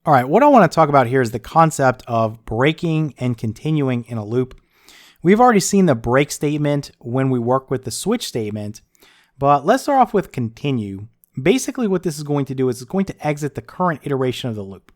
All right, what I want to talk about here is the concept of breaking and continuing in a loop. We've already seen the break statement when we work with the switch statement, but let's start off with continue. Basically what this is going to do is it's going to exit the current iteration of the loop.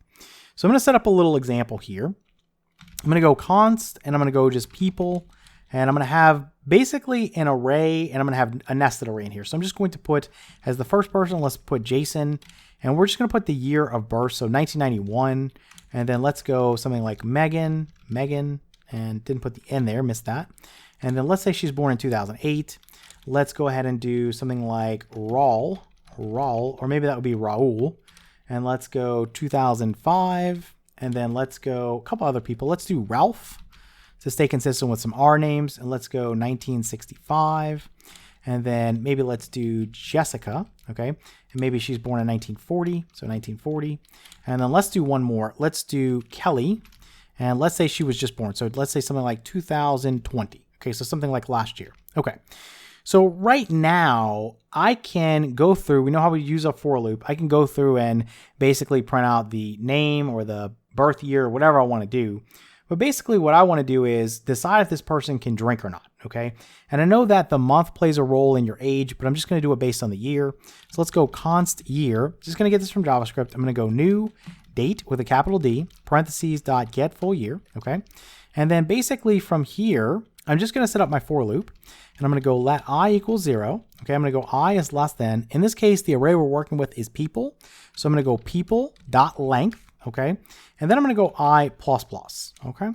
So I'm going to set up a little example here. I'm going to go const, and I'm going to go just people, and I'm going to have basically an array, and I'm going to have a nested array in here. So I'm just going to put, as the first person, let's put Jason, and we're just going to put the year of birth, so 1991, and then let's go something like Megan, and didn't put the N there, missed that. And then let's say she's born in 2008. Let's go ahead and do something like Raul, or maybe that would be Raul. And let's go 2005, and then let's go a couple other people. Let's do Ralph to stay consistent with some R names, and let's go 1965. And then maybe let's do Jessica, okay? And maybe she's born in 1940, so 1940. And then let's do one more. Let's do Kelly, and let's say she was just born. So let's say something like 2020, okay? So something like last year, okay? So right now, I can go through, we know how we use a for loop. I can go through and basically print out the name or the birth year, whatever I want to do. But basically what I want to do is decide if this person can drink or not, okay? And I know that the month plays a role in your age, but I'm just going to do it based on the year. So let's go const year. Just going to get this from JavaScript. I'm going to go new date with a capital D, parentheses dot get full year, okay? And then basically from here, I'm just going to set up my for loop, and I'm going to go let I equal 0. Okay, I'm going to go I is less than. In this case, the array we're working with is people. So I'm going to go people.length, okay? And then I'm going to go I++, okay?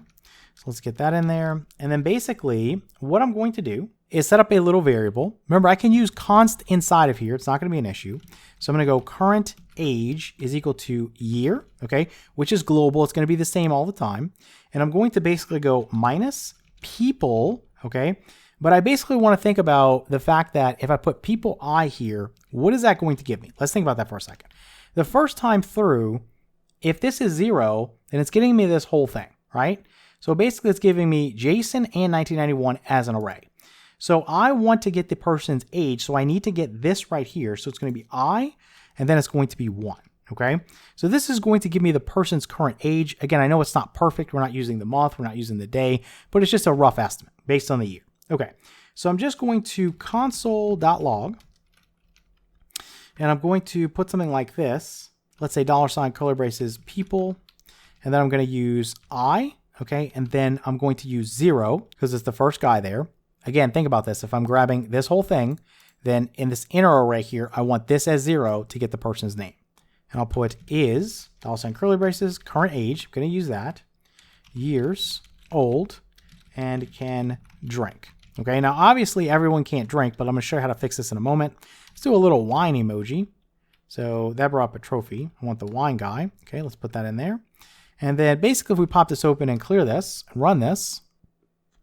So let's get that in there. And then basically, what I'm going to do is set up a little variable. Remember, I can use const inside of here. It's not going to be an issue. So I'm going to go current age is equal to year, okay? Which is global. It's going to be the same all the time. And I'm going to basically go minus people, okay? But I basically want to think about the fact that if I put people I here, what is that going to give me? Let's think about that for a second. The first time through, if this is 0, then it's getting me this whole thing, right? So basically it's giving me Jason and 1991 as an array. So I want to get the person's age, so I need to get this right here. So it's going to be I, and then it's going to be 1. Okay, so this is going to give me the person's current age. Again, I know it's not perfect. We're not using the month. We're not using the day, but it's just a rough estimate based on the year. Okay, so I'm just going to console.log, and I'm going to put something like this. Let's say $ curly braces people, and then I'm going to use I, okay, and then I'm going to use 0 because it's the first guy there. Again, think about this. If I'm grabbing this whole thing, then in this inner array here, I want this as 0 to get the person's name. And I'll put is, $ curly braces, current age, I'm going to use that, years old, and can drink. Okay, now obviously everyone can't drink, but I'm going to show you how to fix this in a moment. Let's do a little wine emoji. So that brought up a trophy. I want the wine guy. Okay, let's put that in there. And then basically if we pop this open and clear this, and run this,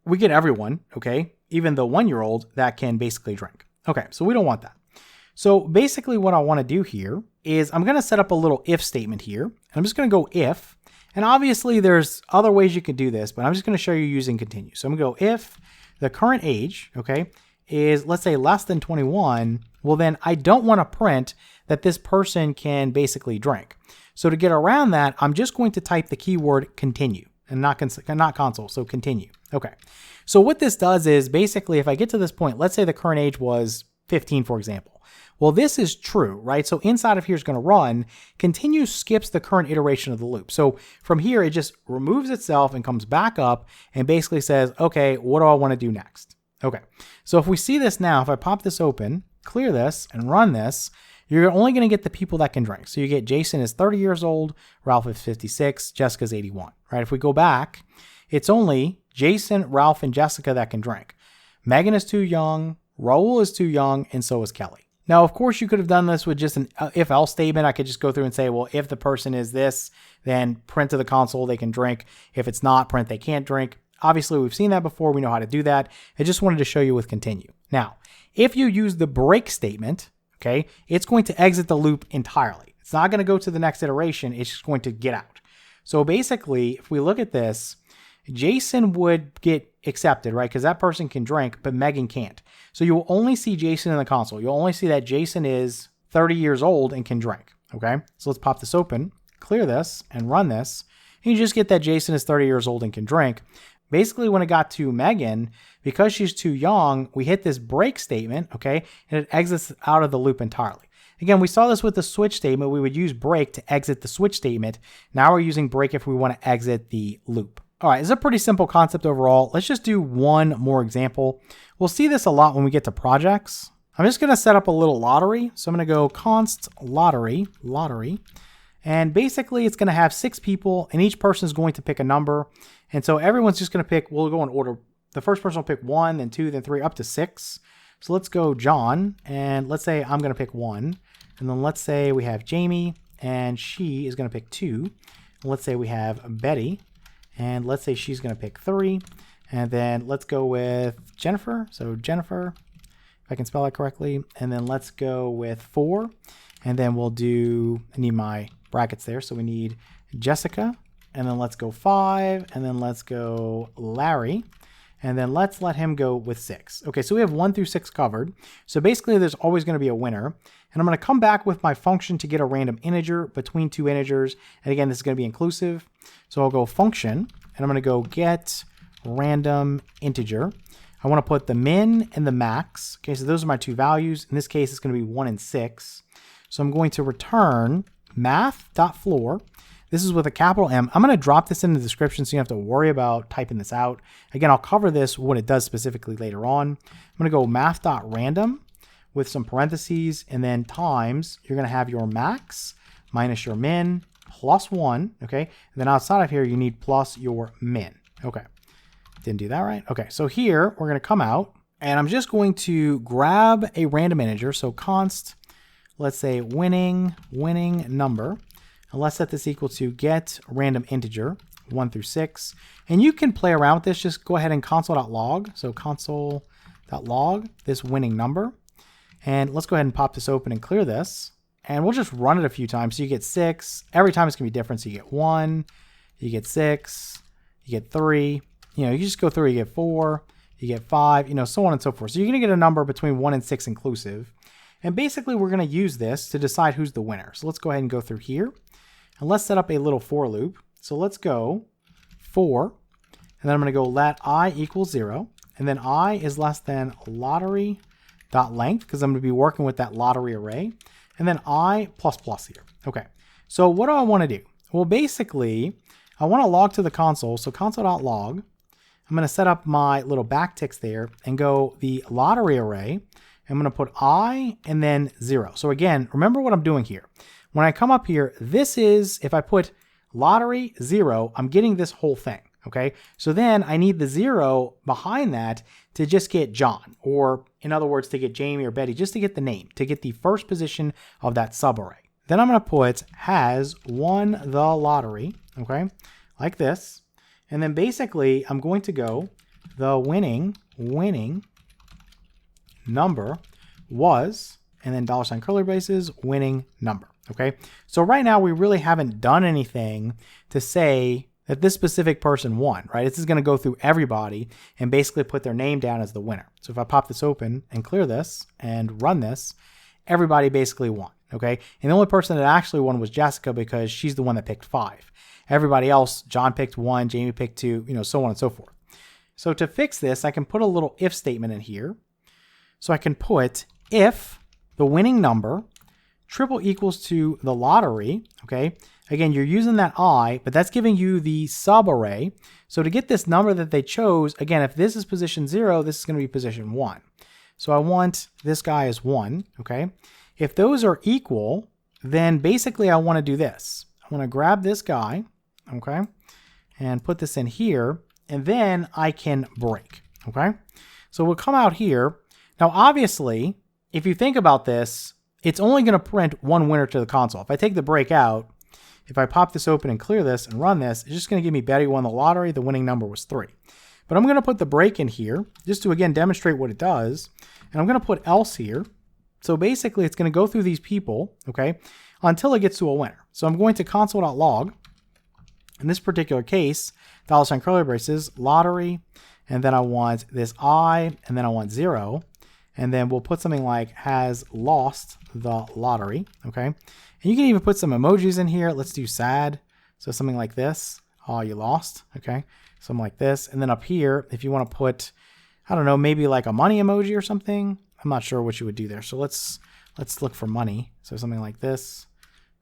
we get everyone, okay, even the 1-year-old that can basically drink. Okay, so we don't want that. So basically what I want to do here is I'm going to set up a little if statement here. And I'm just going to go if, and obviously there's other ways you could do this, but I'm just going to show you using continue. So I'm going to go if the current age, okay, is let's say less than 21, well then I don't want to print that this person can basically drink. So to get around that, I'm just going to type the keyword continue and not console, so continue. Okay, so what this does is basically if I get to this point, let's say the current age was 15, for example. Well, this is true, right? So inside of here is going to run, continue skips the current iteration of the loop. So from here, it just removes itself and comes back up and basically says, okay, what do I want to do next? Okay, so if we see this now, if I pop this open, clear this and run this, you're only going to get the people that can drink. So you get Jason is 30 years old, Ralph is 56, Jessica's 81, right? If we go back, it's only Jason, Ralph, and Jessica that can drink. Megan is too young, Raul is too young, and so is Kelly. Now, of course, you could have done this with just an if-else statement. I could just go through and say, well, if the person is this, then print to the console, they can drink. If it's not, print they can't drink. Obviously, we've seen that before. We know how to do that. I just wanted to show you with continue. Now, if you use the break statement, okay, it's going to exit the loop entirely. It's not going to go to the next iteration. It's just going to get out. So basically, if we look at this, Jason would get accepted, right? Because that person can drink, but Megan can't. So you will only see Jason in the console. You'll only see that Jason is 30 years old and can drink, okay? So let's pop this open, clear this, and run this, and you just get that Jason is 30 years old and can drink. Basically, when it got to Megan, because she's too young, we hit this break statement, okay, and it exits out of the loop entirely. Again, we saw this with the switch statement. We would use break to exit the switch statement. Now we're using break if we want to exit the loop. All right, it's a pretty simple concept overall. Let's just do one more example. We'll see this a lot when we get to projects. I'm just going to set up a little lottery. So I'm going to go const lottery, and basically it's going to have 6 people, and each person is going to pick a number. And so everyone's just going to pick, we'll go in order. The first person will pick 1, then 2, then 3, up to 6. So let's go John, and let's say I'm going to pick 1. And then let's say we have Jamie, and she is going to pick 2. And let's say we have Betty, and let's say she's going to pick 3. And then let's go with Jennifer. So Jennifer, if I can spell that correctly. And then let's go with 4. And then we'll do, I need my brackets there. So we need Jessica. And then let's go 5. And then let's go Larry. And then let's let him go with 6. Okay, so we have 1 through 6 covered. So basically there's always going to be a winner. And I'm going to come back with my function to get a random integer between 2 integers. And again, this is going to be inclusive. So I'll go function, and I'm going to go get random integer. I want to put the min and the max. Okay, so those are my 2 values. In this case, it's going to be 1 and 6. So I'm going to return Math.floor. This is with a capital M. I'm going to drop this in the description so you don't have to worry about typing this out. Again, I'll cover this, what it does specifically later on. I'm going to go Math.random with some parentheses, and then times, you're going to have your max minus your min plus 1, okay? And then outside of here, you need plus your min. Okay, didn't do that right. Okay, so here, we're going to come out, and I'm just going to grab a random integer. So const, let's say winning number. And let's set this equal to get random integer 1 through 6. And you can play around with this. Just go ahead and console.log. So console.log this winning number. And let's go ahead and pop this open and clear this. And we'll just run it a few times. So you get 6. Every time it's going to be different. So you get 1, you get 6, you get 3. You know, you just go through, you get 4, you get 5, you know, so on and so forth. So you're going to get a number between 1 and 6 inclusive. And basically, we're going to use this to decide who's the winner. So let's go ahead and go through here. And let's set up a little for loop. So let's go for, and then I'm going to go let I equal 0. And then I is less than lottery.length, because I'm going to be working with that lottery array. And then I plus plus here. Okay, so what do I want to do? Well, basically, I want to log to the console. So console.log, I'm going to set up my little backticks there and go the lottery array. I'm going to put I and then 0. So again, remember what I'm doing here. When I come up here, this is, if I put lottery 0, I'm getting this whole thing, okay? So then I need the 0 behind that to just get John, or in other words, to get Jamie or Betty, just to get the name, to get the first position of that subarray. Then I'm going to put has won the lottery, okay, like this. And then basically, I'm going to go the winning number was, and then $ curly braces, winning number. Okay, so right now we really haven't done anything to say that this specific person won, right? This is going to go through everybody and basically put their name down as the winner. So if I pop this open and clear this and run this, everybody basically won, okay? And the only person that actually won was Jessica, because she's the one that picked 5. Everybody else, John picked 1, Jamie picked 2, you know, so on and so forth. So to fix this, I can put a little if statement in here. So I can put if the winning number triple equals to the lottery, okay? Again, you're using that I, but that's giving you the subarray. So to get this number that they chose, again, if this is position 0, this is going to be position 1. So I want this guy as 1, okay? If those are equal, then basically I want to do this. I want to grab this guy, okay, and put this in here, and then I can break, okay? So we'll come out here. Now, obviously, if you think about this, it's only going to print one winner to the console. If I take the break out, if I pop this open and clear this and run this, it's just going to give me Betty won the lottery. The winning number was 3. But I'm going to put the break in here just to, again, demonstrate what it does. And I'm going to put else here. So basically, it's going to go through these people, okay, until it gets to a winner. So I'm going to console.log. In this particular case, $ curly braces, lottery, and then I want this I, and then I want 0. And then we'll put something like has lost the lottery, okay? And you can even put some emojis in here. Let's do sad. So something like this. Oh, you lost, okay? Something like this. And then up here, if you want to put, I don't know, maybe like a money emoji or something. I'm not sure what you would do there. So let's look for money. So something like this.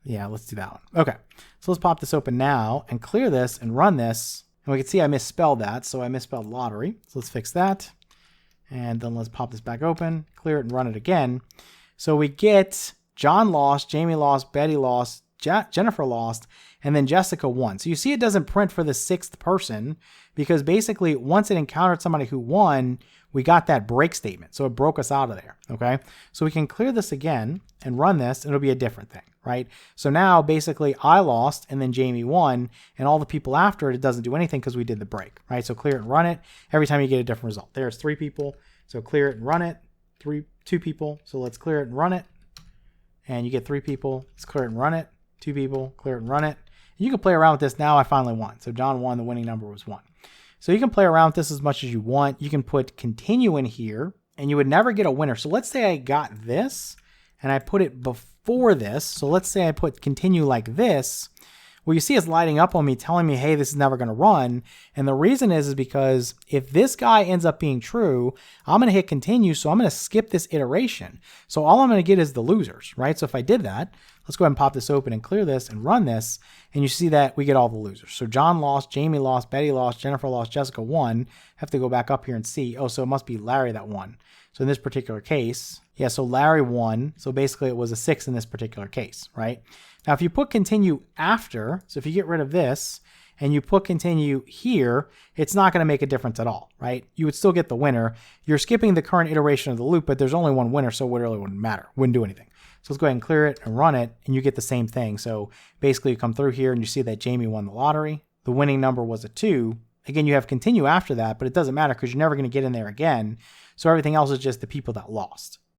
Yeah, let's do that one. Okay, so let's pop this open now and clear this and run this. And we can see I misspelled that, so I misspelled lottery. So let's fix that. And then let's pop this back open, clear it and run it again. So we get John lost, Jamie lost, Betty lost, Jennifer lost, and then Jessica won. So you see it doesn't print for the 6th person because basically once it encountered somebody who won, we got that break statement. So it broke us out of there, okay? So we can clear this again and run this, and it'll be a different thing, right? So now basically I lost and then Jamie won, and all the people after it doesn't do anything because we did the break, right? So clear it and run it. Every time you get a different result. There's 3 people. So clear it and run it. 2 people. So let's clear it and run it. And you get 3 people. Let's clear it and run it. 2 people. Clear it and run it. And you can play around with this. Now I finally won. So John won. The winning number was 1. So you can play around with this as much as you want. You can put continue in here and you would never get a winner. So let's say I got this and I put it before this. So let's say I put continue like this. Well, you see it's lighting up on me telling me, hey, this is never going to run. And the reason is because if this guy ends up being true, I'm going to hit continue. So I'm going to skip this iteration. So all I'm going to get is the losers, right? So if I did that, let's go ahead and pop this open and clear this and run this. And you see that we get all the losers. So John lost, Jamie lost, Betty lost, Jennifer lost, Jessica won. Have to go back up here and see. Oh, so it must be Larry that won. So in this particular case, yeah, so Larry won. So basically it was a 6 in this particular case, right? Now, if you put continue after, so if you get rid of this and you put continue here, it's not going to make a difference at all, right? You would still get the winner. You're skipping the current iteration of the loop, but there's only one winner, so it really wouldn't matter. Wouldn't do anything. So let's go ahead and clear it and run it, and you get the same thing. So basically you come through here and you see that Jamie won the lottery. The winning number was a 2. Again, you have continue after that, but it doesn't matter because you're never going to get in there again. So everything else is just the people that lost.